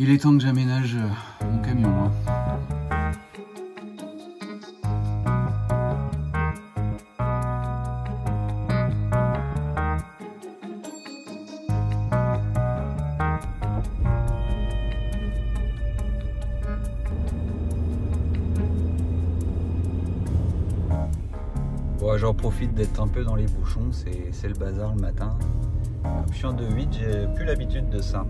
Il est temps que j'aménage mon camion. Hein. Bon, j'en profite d'être un peu dans les bouchons, c'est le bazar le matin. Je suis en 2.8, j'ai plus l'habitude de ça.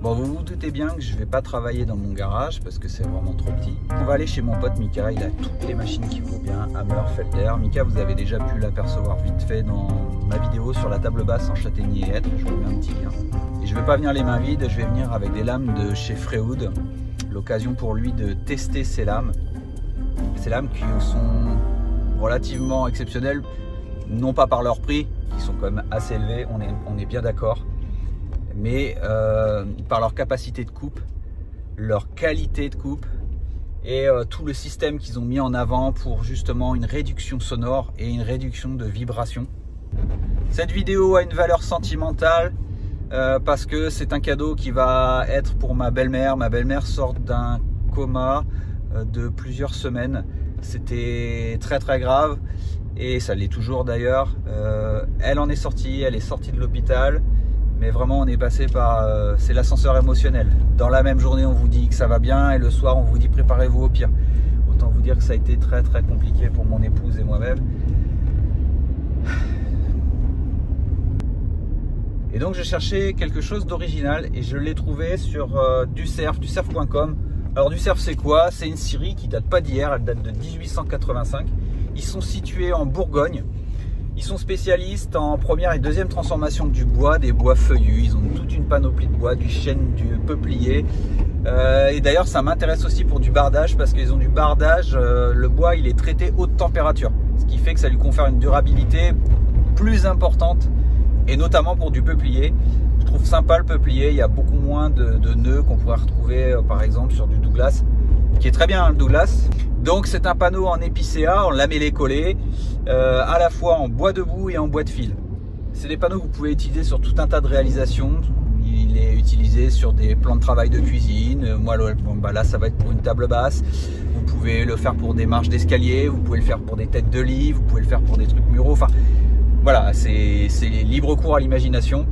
Bon, vous vous doutez bien que je vais pas travailler dans mon garage parce que c'est vraiment trop petit. On va aller chez mon pote Mika, il a toutes les machines qui vont bien, Hammer, Felder. Mika, vous avez déjà pu l'apercevoir vite fait dans ma vidéo sur la table basse en châtaignier. Je vous mets un petit lien. Et je vais pas venir les mains vides, je vais venir avec des lames de chez Freewood. L'occasion pour lui de tester ces lames. Ces lames qui sont relativement exceptionnelles, non pas par leur prix, qui sont quand même assez élevés, on est bien d'accord, mais par leur capacité de coupe, leur qualité de coupe et tout le système qu'ils ont mis en avant pour justement une réduction sonore et une réduction de vibration. Cette vidéo a une valeur sentimentale parce que c'est un cadeau qui va être pour ma belle-mère. Ma belle-mère sort d'un coma de plusieurs semaines. C'était très très grave et ça l'est toujours d'ailleurs. Elle en est sortie, elle est sortie de l'hôpital, mais vraiment on est passé par c'est l'ascenseur émotionnel. Dans la même journée on vous dit que ça va bien et le soir on vous dit préparez-vous au pire. Autant vous dire que ça a été très très compliqué pour mon épouse et moi-même. Et donc je cherchais quelque chose d'original et je l'ai trouvé sur ducerf.com. Alors Ducerf c'est quoi? C'est une scierie qui date pas d'hier, elle date de 1885. Ils sont situés en Bourgogne. Ils sont spécialistes en première et deuxième transformation du bois, des bois feuillus. Ils ont toute une panoplie de bois, du chêne, du peuplier. Et d'ailleurs ça m'intéresse aussi pour du bardage parce qu'ils ont du bardage. Le bois il est traité haute température, ce qui fait que ça lui confère une durabilité plus importante. Et notamment pour du peuplier. Je trouve sympa le peuplier, il y a beaucoup moins de nœuds qu'on pourrait retrouver par exemple sur du Douglas, qui est très bien le Douglas. Donc c'est un panneau en épicéa, en lamellé collé, à la fois en bois debout et en bois de fil. C'est des panneaux que vous pouvez utiliser sur tout un tas de réalisations. Il est utilisé sur des plans de travail de cuisine. Moi là ça va être pour une table basse. Vous pouvez le faire pour des marches d'escalier, vous pouvez le faire pour des têtes de lit, vous pouvez le faire pour des trucs muraux. Enfin voilà, c'est libre cours à l'imagination.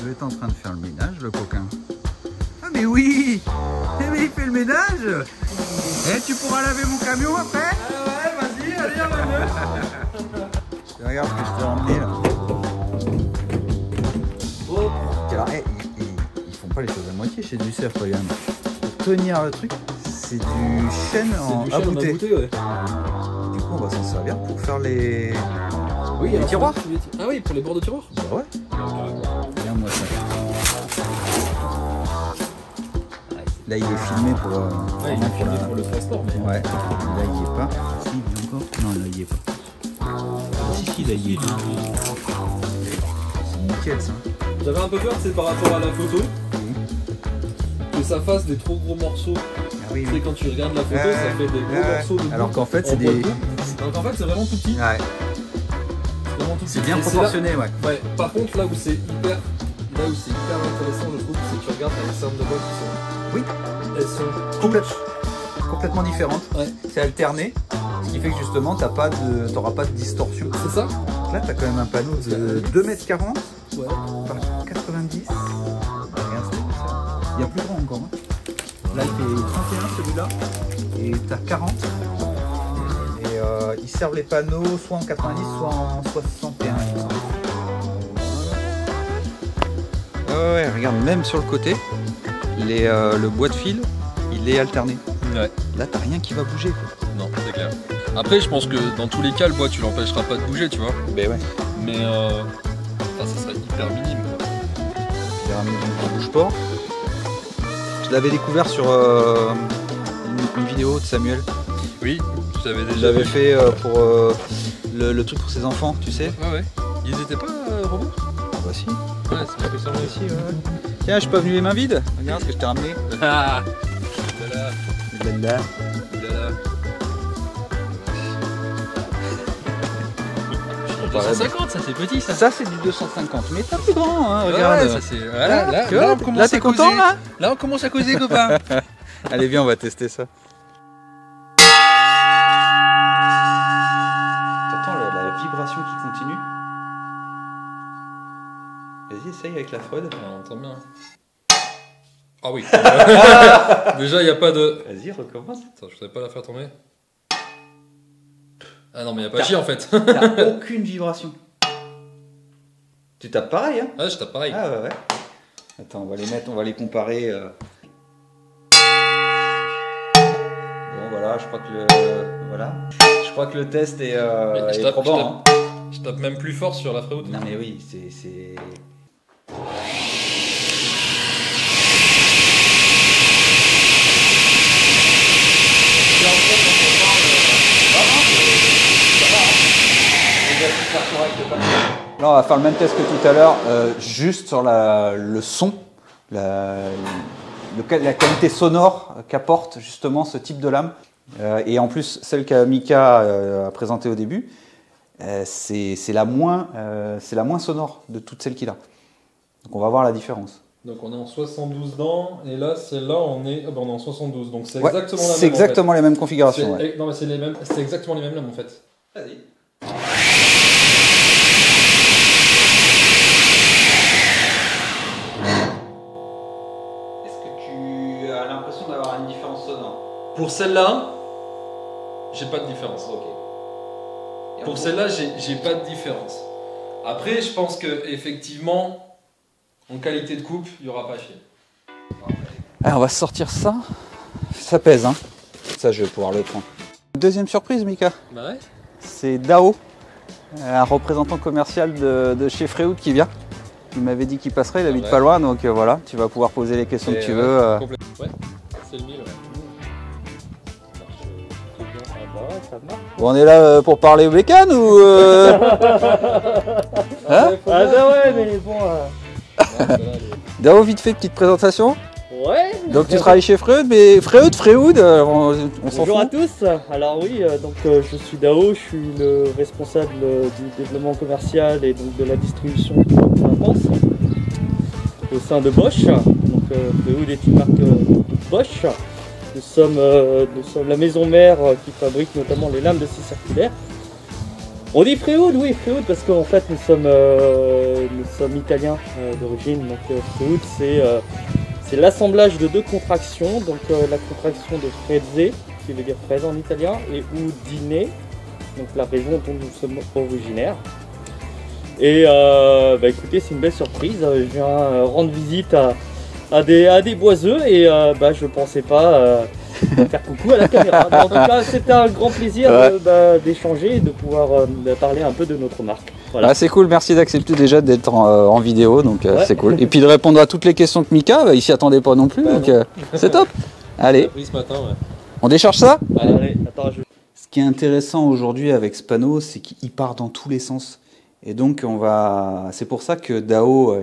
Il est en train de faire le ménage, le coquin. Ah mais oui, mais il fait le ménage. Eh, tu pourras laver mon camion après? Ouais, vas-y, allez, lave-le. Regarde ce que je t'ai emmené là. Oh. Alors, ils font pas les choses à moitié chez Ducerf, regarde. Pour tenir le truc, c'est du chêne à bouter. Ouais. Du coup, on va s'en servir pour faire les tiroirs. Ah oui, pour les bords de tiroirs. Bah ouais. Regarde-moi ça. Là, il est filmé pour. Ouais, il est filmé pour le transport. Mais... Ouais. Là, il y est pas. Si, il y est encore. Non, là, il y est pas. Si, là, il y est pas. C'est nickel ça. J'avais un peu peur, c'est par rapport à la photo, que ça fasse des trop gros morceaux. Ah oui, tu sais, quand tu regardes la photo, ça fait des gros morceaux de boue. Alors qu'en fait, c'est des. Alors qu'en fait, c'est vraiment tout petit. Ouais. C'est bien proportionné, là... ouais. Ouais. Par contre, là où c'est hyper intéressant, je trouve, c'est que tu regardes les cernes de bois qui sont. Oui. Elles sont complètement différentes. Ouais. C'est alterné, ce qui fait que justement, t'auras pas de distorsion. C'est ça. Donc là, t'as quand même un panneau de 2,40 m ouais. par 90. Regarde, c'est ça. Il y a plus grand encore. Hein. Là, il fait 31 celui-là, et t'as 40. Et ils servent les panneaux soit en 90, soit en 61. Ouais, regarde, même sur le côté, le bois de fil, il est alterné. Ouais. Là, t'as rien qui va bouger, quoi. Non, c'est clair. Après, je pense que dans tous les cas, le bois, tu l'empêcheras pas de bouger, tu vois. Ben ouais. Mais ça serait hyper minime, quoi. Bouge-port. Je l'avais découvert sur une vidéo de Samuel. Oui, je l'avais déjà. Je l'avais fait pour le truc pour ses enfants, tu sais. Ouais. Ils étaient pas robots? Bah si. Ouais, c'est pas que ça ici, ouais. Tiens, je suis pas venu les mains vides. Regarde ce que je t'ai ramené. Ah. paraît. 250, ça c'est petit ça. Ça, c'est du 250. Mais t'as plus grand, hein, Ouais, regarde. ça c'est. Voilà, Tu vois, on commence là, t'es à content, causer. là Là, on commence à causer, copain. Allez, viens, on va tester ça. T'entends la vibration qui continue? Vas-y, essaye avec la Freud. On entend bien. Ah oui. Déjà, il n'y a pas de. Vas-y, recommence. Attends, je voudrais pas la faire tomber. Ah non, mais il n'y a pas chi en fait. T'as aucune vibration. Tu tapes pareil, hein? Ah, je tape pareil. Ah ouais. Attends, on va les mettre, on va les comparer. Bon, voilà, je crois que je crois que le test est, je est tape, probant. je tape même plus fort sur la Freud. Non mais oui, c'est... Là, on va faire le même test que tout à l'heure, juste sur le son, la qualité sonore qu'apporte justement ce type de lame. Et en plus, celle que Mika a présentée au début, c'est la moins sonore de toutes celles qu'il a. Donc on va voir la différence. Donc on est en 72 dents, et là, celle-là, on est en 72. Donc c'est Ouais, exactement la même. C'est exactement les mêmes configurations. En fait. Ouais. Non, mais c'est exactement les mêmes lames en fait. Vas-y. Est-ce que tu as l'impression d'avoir une différence sonore? Pour celle-là, j'ai pas de différence. Ok. Pour celle-là, j'ai pas de différence. Après, je pense que effectivement, en qualité de coupe, il n'y aura pas à chier. Alors on va sortir ça. Ça pèse, hein. Ça, je vais pouvoir le prendre. Deuxième surprise, Mika. Bah ouais. C'est Dao, un représentant commercial de chez Freud qui vient. Il m'avait dit qu'il passerait, il habite Ouais. pas loin, donc voilà, tu vas pouvoir poser les questions que tu veux. Ouais, c'est le 1000, ouais. Bon, on est là pour parler au bécane ou hein? Ah bah ouais, mais bon... Dao, vite fait, petite présentation. Ouais. Donc tu travailles chez Freud, mais Freud, on s'en Bonjour à fout. tous. Alors oui, je suis Dao, je suis le responsable du développement commercial et donc de la distribution en France au sein de Bosch. Donc Freud est une marque Bosch. Nous sommes la maison mère qui fabrique notamment les lames de scie circulaire. On dit Freud, oui Freud, parce qu'en fait nous sommes italiens d'origine. Donc Freud c'est l'assemblage de deux contractions, donc la contraction de Frezze, qui veut dire fraise en italien, et Udine, donc la région dont nous sommes originaires. Et écoutez, c'est une belle surprise. Je viens rendre visite à des boiseux et je pensais pas faire coucou à la caméra. Mais en tout cas, c'était un grand plaisir d'échanger et de pouvoir parler un peu de notre marque. Voilà. Ah, c'est cool, merci d'accepter déjà d'être en vidéo, donc Ouais. c'est cool. Et puis de répondre à toutes les questions que Mika, il s'y attendait pas non plus, donc c'est top. Allez, Pris ce matin, ouais. on décharge ça? Allez, attends, Ce qui est intéressant aujourd'hui avec ce panneau, c'est qu'il part dans tous les sens. Et donc c'est pour ça que Dao,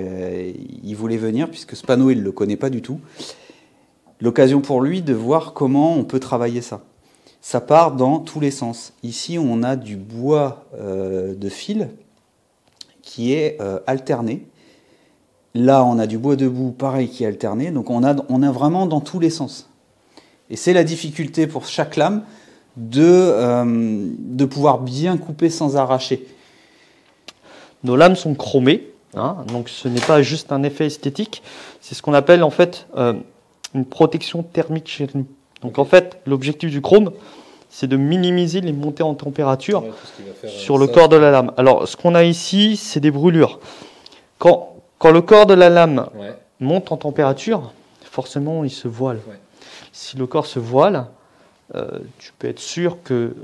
il voulait venir, puisque ce panneau, il ne le connaît pas du tout. L'occasion pour lui de voir comment on peut travailler ça. Ça part dans tous les sens. Ici, on a du bois de fil qui est alterné. Là, on a du bois debout, pareil, qui est alterné. Donc on a vraiment dans tous les sens. Et c'est la difficulté pour chaque lame de pouvoir bien couper sans arracher. Nos lames sont chromées, hein, donc ce n'est pas juste un effet esthétique, c'est ce qu'on appelle en fait une protection thermique chez nous. Donc en fait, l'objectif du chrome, c'est de minimiser les montées en température Ouais, tout ce qui va faire, sur le corps de la lame. Alors ce qu'on a ici, c'est des brûlures. Quand le corps de la lame Ouais. monte en température, forcément il se voile. Ouais. Si le corps se voile, tu peux être sûr que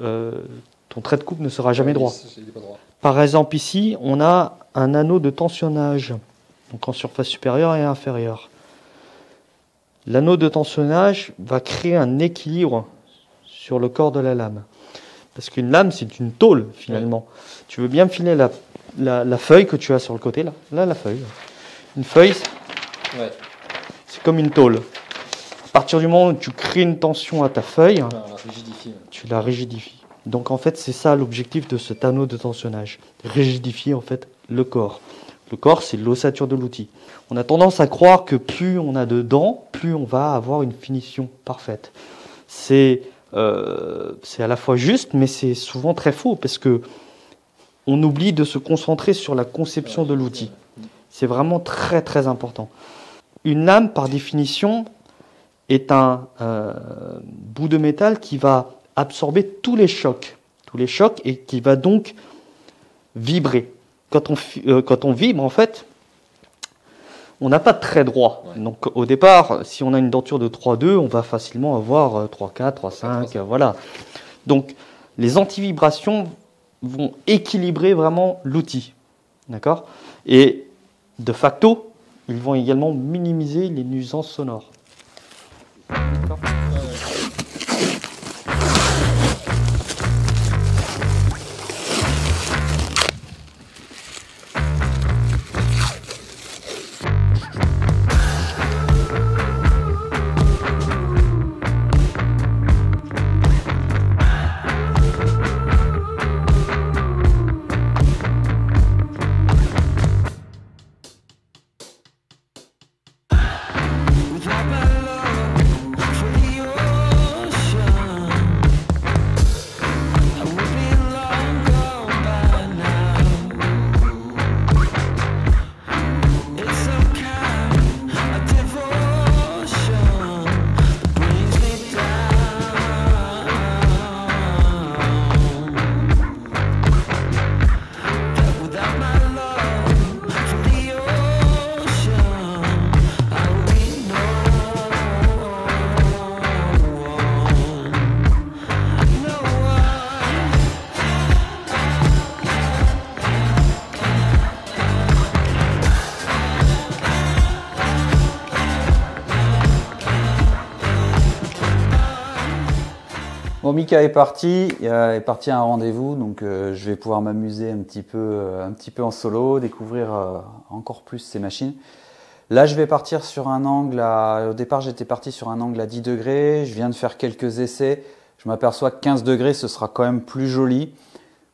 ton trait de coupe ne sera jamais droit. Il est pas droit. Par exemple, ici, on a un anneau de tensionnage, donc en surface supérieure et inférieure. L'anneau de tensionnage va créer un équilibre sur le corps de la lame. Parce qu'une lame, c'est une tôle, finalement. Ouais. Tu veux bien me filer la feuille que tu as sur le côté, là. Là, la feuille. Une feuille, Ouais. c'est comme une tôle. À partir du moment où tu crées une tension à ta feuille, On la rigidifie. tu la rigidifies. Donc en fait, c'est ça l'objectif de cet anneau de tensionnage. Rigidifier en fait le corps. Le corps, c'est l'ossature de l'outil. On a tendance à croire que plus on a de dents, plus on va avoir une finition parfaite. C'est à la fois juste, mais c'est souvent très faux parce que on oublie de se concentrer sur la conception de l'outil. C'est vraiment très très important. Une lame, par définition, est un bout de métal qui va absorber tous les chocs et qui va donc vibrer. Quand on vibre, en fait, on n'a pas de trait droit. Ouais. Donc au départ, si on a une denture de 3,2, on va facilement avoir 3,4, 3,5, voilà. Donc les anti-vibrations vont équilibrer vraiment l'outil. D'accord ? Et de facto, ils vont également minimiser les nuisances sonores. D'accord ? Bon, Mika est parti à un rendez-vous, donc je vais pouvoir m'amuser un petit peu en solo, découvrir encore plus ces machines. Là, je vais partir sur un angle au départ, j'étais parti sur un angle à 10 degrés, je viens de faire quelques essais, je m'aperçois que 15 degrés, ce sera quand même plus joli.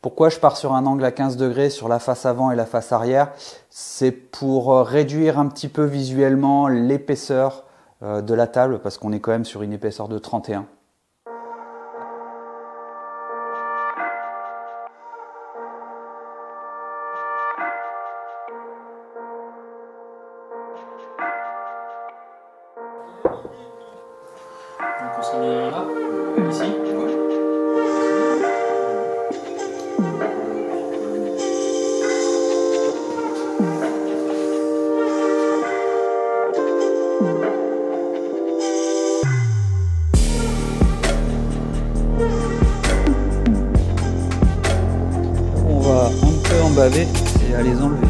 Pourquoi je pars sur un angle à 15 degrés sur la face avant et la face arrière? C'est pour réduire un petit peu visuellement l'épaisseur de la table, parce qu'on est quand même sur une épaisseur de 31. Donc on s'est mis là, ici. On va un peu emballer et à les enlever.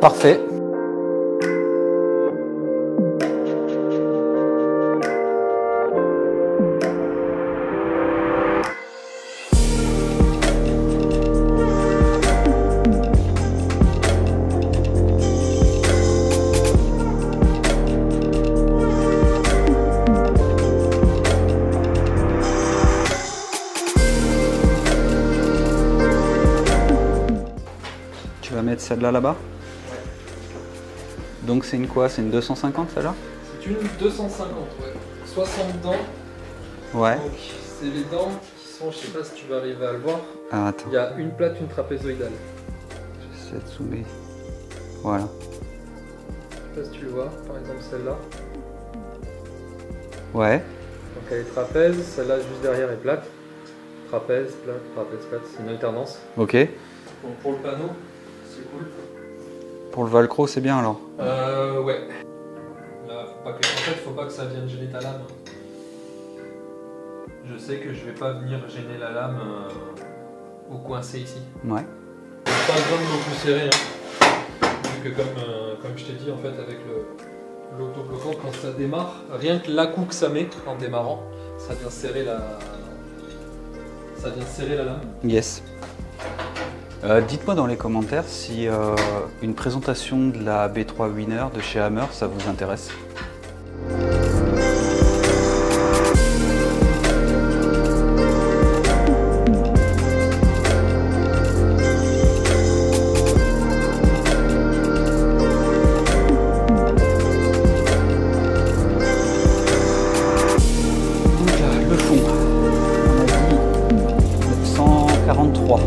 Parfait. Tu vas mettre celle-là là-bas ? Donc c'est une quoi? C'est une 250 celle-là? C'est une 250, ouais. 60 dents. Ouais. Donc c'est les dents qui sont, je sais pas si tu vas arriver à le voir. Ah, attends. Il y a une plate, une trapézoïdale. J'essaie de zoomer. Voilà. Je sais pas si tu le vois, par exemple celle-là. Ouais. Donc elle est trapèze, celle-là juste derrière est plate. Trapèze, plate, c'est une alternance. Ok. Donc pour le panneau, c'est cool. Pour le velcro, c'est bien alors? Ouais. Là, faut pas que ça vienne gêner ta lame. Je sais que je vais pas venir gêner la lame ou coincer ici. Ouais. Pas besoin de beaucoup serrer. Hein. que comme je t'ai dit, en fait, avec l'autobloquant, quand ça démarre, rien que l'à-coup que ça met en démarrant, ça vient serrer la lame. Yes. Dites-moi dans les commentaires si une présentation de la B3 Winner de chez Hammer, ça vous intéresse. Le fond, on a dit 943.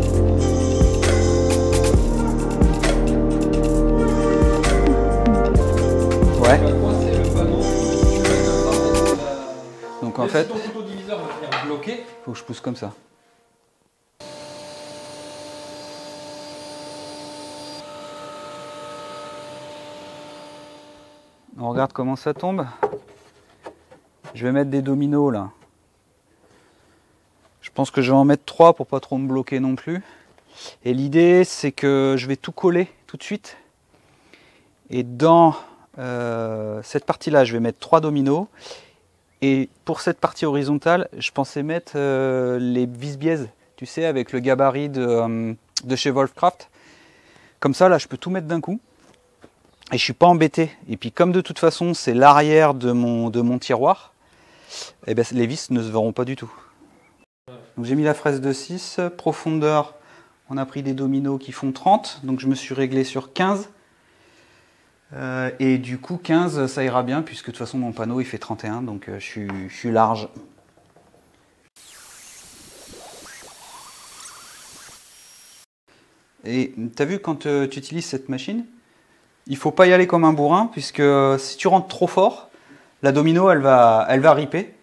Ouais. Donc en fait, si ton couteau diviseur va venir bloquer, faut que je pousse comme ça. On regarde comment ça tombe. Je vais mettre des dominos là. Je pense que je vais en mettre 3 pour pas trop me bloquer non plus. Et l'idée c'est que je vais tout coller tout de suite. Et dans cette partie là, je vais mettre 3 dominos. Et pour cette partie horizontale, je pensais mettre les vis-biaises, tu sais, avec le gabarit de chez Wolfcraft. Comme ça, là, je peux tout mettre d'un coup. Et je suis pas embêté. Et puis comme de toute façon, c'est l'arrière de mon tiroir, eh ben, les vis ne se verront pas du tout. Donc j'ai mis la fraise de 6, profondeur, on a pris des dominos qui font 30, donc je me suis réglé sur 15. Et du coup 15 ça ira bien puisque de toute façon mon panneau il fait 31, donc je suis large. Et tu as vu quand tu utilises cette machine, il faut pas y aller comme un bourrin puisque si tu rentres trop fort, la domino elle va ripper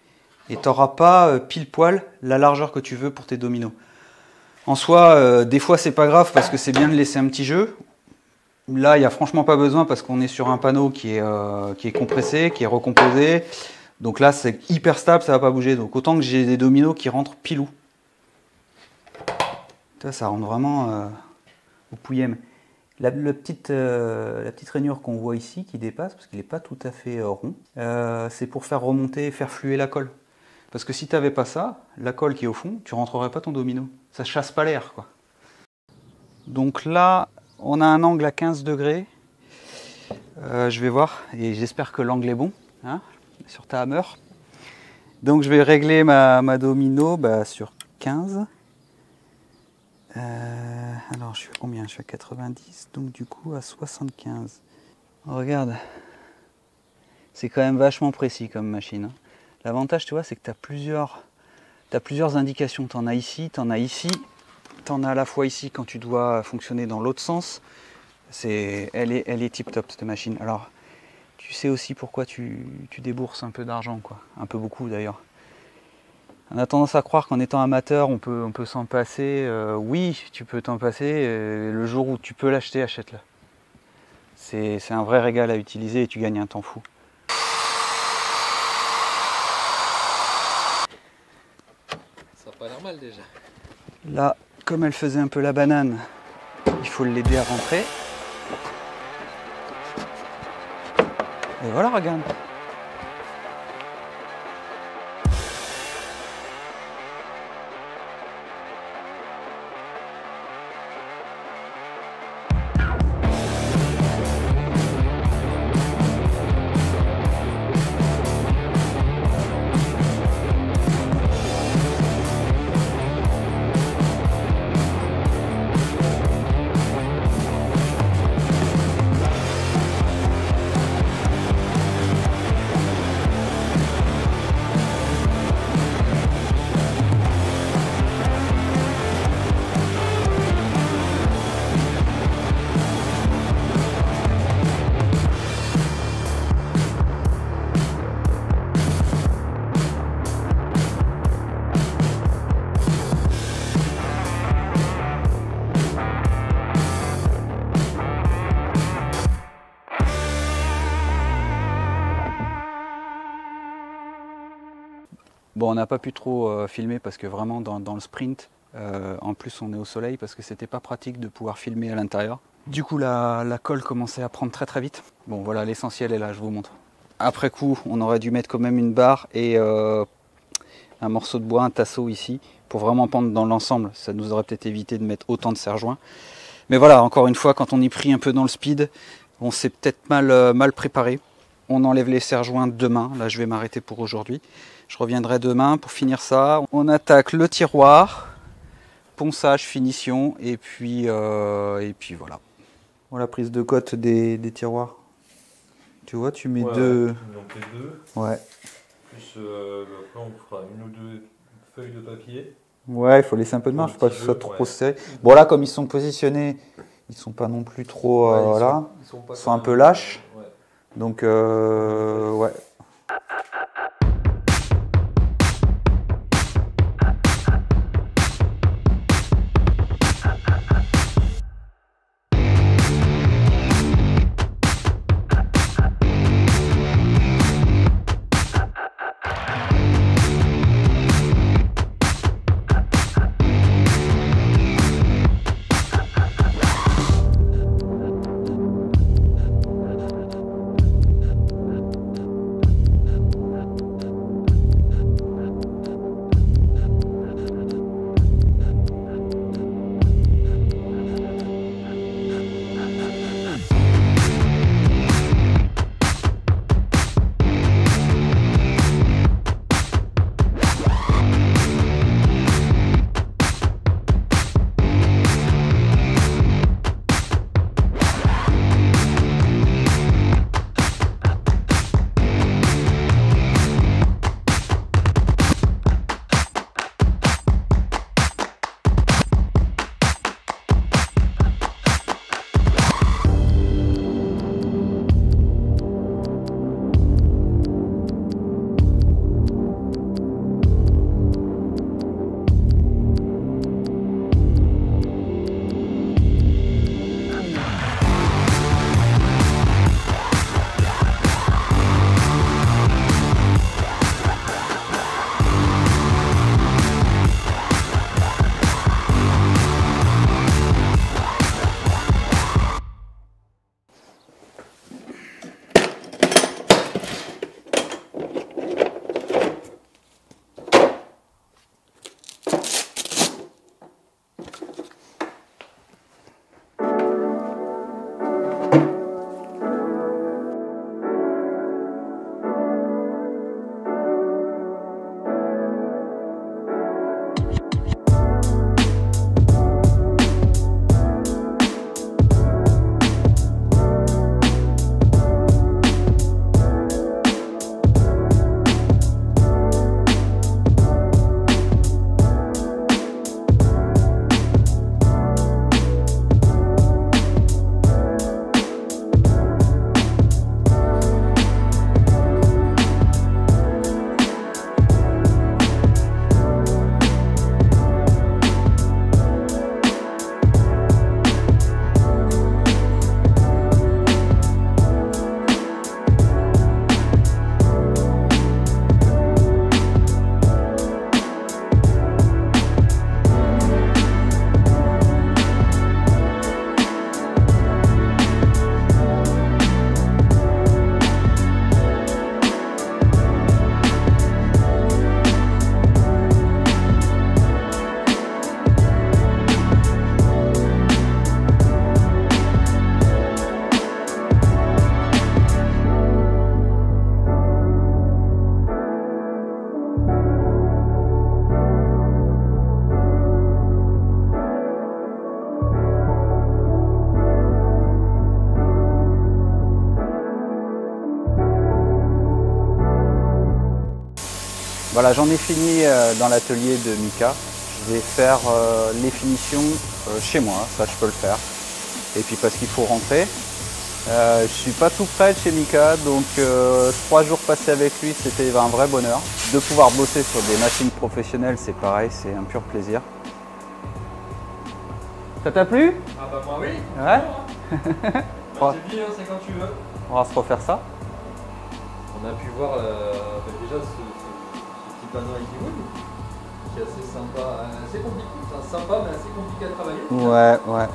et tu n'auras pas pile poil la largeur que tu veux pour tes dominos. En soi, des fois c'est pas grave parce que c'est bien de laisser un petit jeu. Là, il n'y a franchement pas besoin parce qu'on est sur un panneau qui est compressé, qui est recomposé. Donc là, c'est hyper stable, ça ne va pas bouger. Donc autant que j'ai des dominos qui rentrent pilou. Ça rentre vraiment au pouillem. La petite rainure qu'on voit ici qui dépasse, parce qu'il n'est pas tout à fait rond, c'est pour faire remonter, faire fluer la colle. Parce que si tu n'avais pas ça, la colle qui est au fond, tu ne rentrerais pas ton domino. Ça ne chasse pas l'air, quoi. Donc là, on a un angle à 15 degrés. Je vais voir et j'espère que l'angle est bon hein, sur ta Hammer. Donc je vais régler ma domino sur 15. Alors je suis à combien? Je suis à 90, donc du coup à 75. Regarde, c'est quand même vachement précis comme machine. L'avantage, tu vois, c'est que tu as plusieurs indications. Tu en as ici, tu en as ici. Tu en as à la fois ici quand tu dois fonctionner dans l'autre sens. Elle est tip top cette machine. Alors tu sais aussi pourquoi tu débourses un peu d'argent, quoi. Un peu beaucoup d'ailleurs. On a tendance à croire qu'en étant amateur on peut s'en passer. Oui, tu peux t'en passer. Le jour où tu peux l'acheter, achète-le. C'est un vrai régal à utiliser et tu gagnes un temps fou. Ça n'a pas l'air mal déjà. Là, comme elle faisait un peu la banane, il faut l'aider à rentrer. Et voilà, regarde. Bon, on n'a pas pu trop filmer parce que vraiment dans le sprint, en plus on est au soleil parce que c'était pas pratique de pouvoir filmer à l'intérieur. Du coup, la colle commençait à prendre très très vite. Bon, voilà, l'essentiel est là, je vous montre. Après coup, on aurait dû mettre quand même une barre et un morceau de bois, un tasseau ici, pour vraiment pendre dans l'ensemble. Ça nous aurait peut-être évité de mettre autant de serre-joints. Mais voilà, encore une fois, quand on y pris un peu dans le speed, on s'est peut-être mal préparé. On enlève les serre-joints demain. Là, je vais m'arrêter pour aujourd'hui. Je reviendrai demain pour finir ça. On attaque le tiroir, ponçage, finition, et puis voilà. Voilà, prise de cote des tiroirs. Tu vois, tu mets deux. Donc les deux. Ouais. Plus après on fera une ou deux feuilles de papier. Ouais, il faut laisser un peu de marge, faut pas que ce soit trop serré. Bon là, comme ils sont positionnés, ils sont pas non plus trop voilà. Ils sont un peu lâches. Ouais. Donc ouais. Voilà, j'en ai fini dans l'atelier de Mika. Je vais faire les finitions chez moi, ça je peux le faire. Et puis parce qu'il faut rentrer. Je suis pas tout près de chez Mika, donc 3 jours passés avec lui, c'était un vrai bonheur. De pouvoir bosser sur des machines professionnelles, c'est pareil, c'est un pur plaisir. Ça t'a plu? Ah bah moi oui. Ouais. Bah, c'est bien, c'est quand tu veux. On va se refaire ça. On a pu voir déjà ce petit panneau avec Iwood, qui est assez sympa, assez compliqué, enfin, sympa mais assez compliqué à travailler. Ouais, ouais.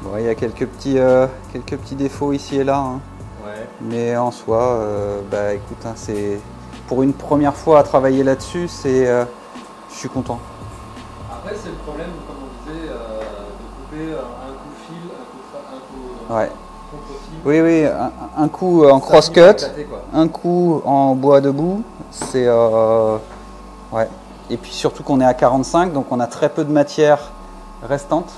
Bon, il y a quelques petits défauts ici et là, hein. Ouais. Mais en soi, bah écoute, hein, c'est pour une première fois à travailler là-dessus, je suis content. Après, c'est le problème, comme on disait, de couper un coup fil, un coup Ouais. contre-fil. Oui, oui, un coup en cross-cut, un coup en bois debout, c'est... ouais. Et puis surtout qu'on est à 45, donc on a très peu de matière restante.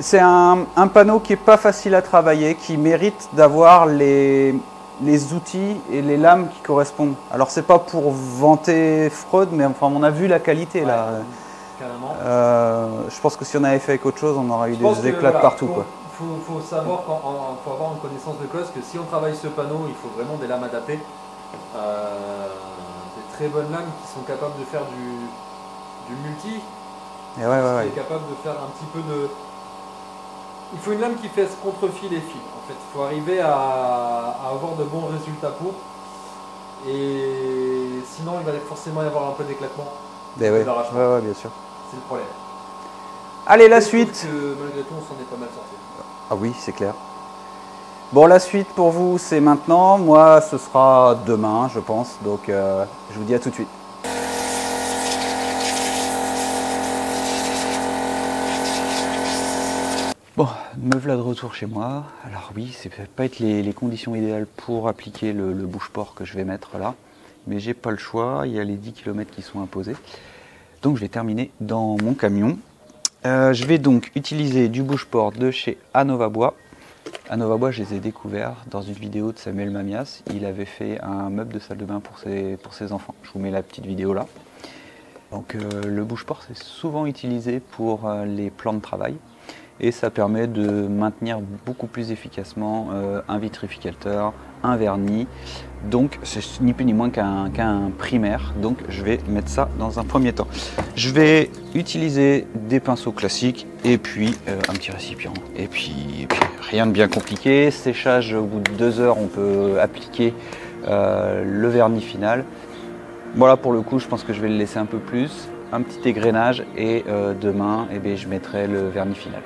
C'est un panneau qui n'est pas facile à travailler, qui mérite d'avoir les outils et les lames qui correspondent. Alors c'est pas pour vanter Freud, mais enfin on a vu la qualité Ouais, là. Carrément. Je pense que si on avait fait avec autre chose, on aurait eu Je pense des que, éclats de voilà, partout, quoi. Faut savoir, faut avoir une connaissance de cause, que si on travaille ce panneau, il faut vraiment des lames adaptées. Des très bonnes lames qui sont capables de faire du multi, Et ouais. qui est capable de faire un petit peu de... Il faut une lame qui fasse contre-fil et fil. En fait, il faut arriver à avoir de bons résultats pour. Et sinon, il va forcément y avoir un peu d'éclatement. Ouais, bien sûr. C'est le problème. Allez, la Je trouve suite. que malgré tout, on s'en est pas mal sorti. Ah oui, c'est clair. Bon, la suite pour vous, c'est maintenant. Moi, ce sera demain, je pense. Donc, je vous dis à tout de suite. Bon, me voilà de retour chez moi. Alors oui, c'est peut-être pas être les conditions idéales pour appliquer le bouche-port que je vais mettre là. Mais j'ai pas le choix, il y a les 10 km qui sont imposés. Donc je vais terminer dans mon camion. Je vais donc utiliser du bouche-port de chez Anova Bois. Anova Bois, je les ai découverts dans une vidéo de Samuel Mamias. Il avait fait un meuble de salle de bain pour ses enfants. Je vous mets la petite vidéo là. Donc le bouche-port, c'est souvent utilisé pour les plans de travail. Et ça permet de maintenir beaucoup plus efficacement un vitrificateur, un vernis. Donc c'est ni plus ni moins qu'un primaire. Donc je vais mettre ça dans un premier temps. Je vais utiliser des pinceaux classiques et puis un petit récipient. Et puis rien de bien compliqué. Séchage au bout de 2 heures, on peut appliquer le vernis final. Voilà, pour le coup, je pense que je vais le laisser un peu plus. Un petit égrenage et demain, je mettrai le vernis final.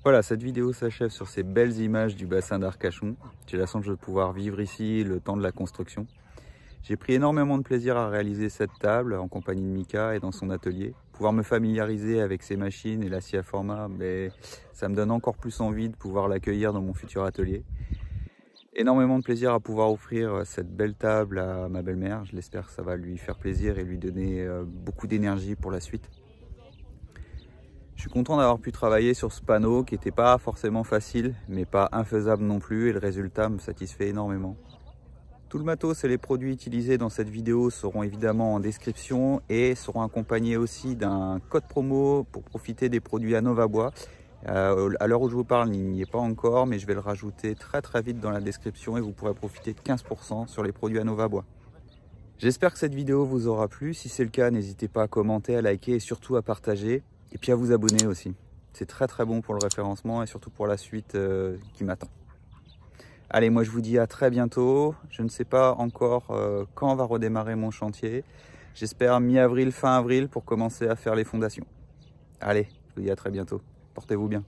Voilà, cette vidéo s'achève sur ces belles images du bassin d'Arcachon. J'ai la chance de pouvoir vivre ici le temps de la construction. J'ai pris énormément de plaisir à réaliser cette table en compagnie de Mika et dans son atelier. Pouvoir me familiariser avec ces machines et l'acier à format, mais ça me donne encore plus envie de pouvoir l'accueillir dans mon futur atelier. Énormément de plaisir à pouvoir offrir cette belle table à ma belle-mère. Je l'espère que ça va lui faire plaisir et lui donner beaucoup d'énergie pour la suite. Je suis content d'avoir pu travailler sur ce panneau qui n'était pas forcément facile, mais pas infaisable non plus, et le résultat me satisfait énormément. Tout le matos et les produits utilisés dans cette vidéo seront évidemment en description et seront accompagnés aussi d'un code promo pour profiter des produits Anova Bois. À l'heure où je vous parle, il n'y est pas encore, mais je vais le rajouter très vite dans la description et vous pourrez profiter de 15% sur les produits Anova Bois. J'espère que cette vidéo vous aura plu. Si c'est le cas, n'hésitez pas à commenter, à liker et surtout à partager. Et puis à vous abonner aussi. C'est très bon pour le référencement et surtout pour la suite qui m'attend. Allez, moi je vous dis à très bientôt. Je ne sais pas encore quand va redémarrer mon chantier. J'espère mi-avril, fin avril pour commencer à faire les fondations. Allez, je vous dis à très bientôt. Portez-vous bien.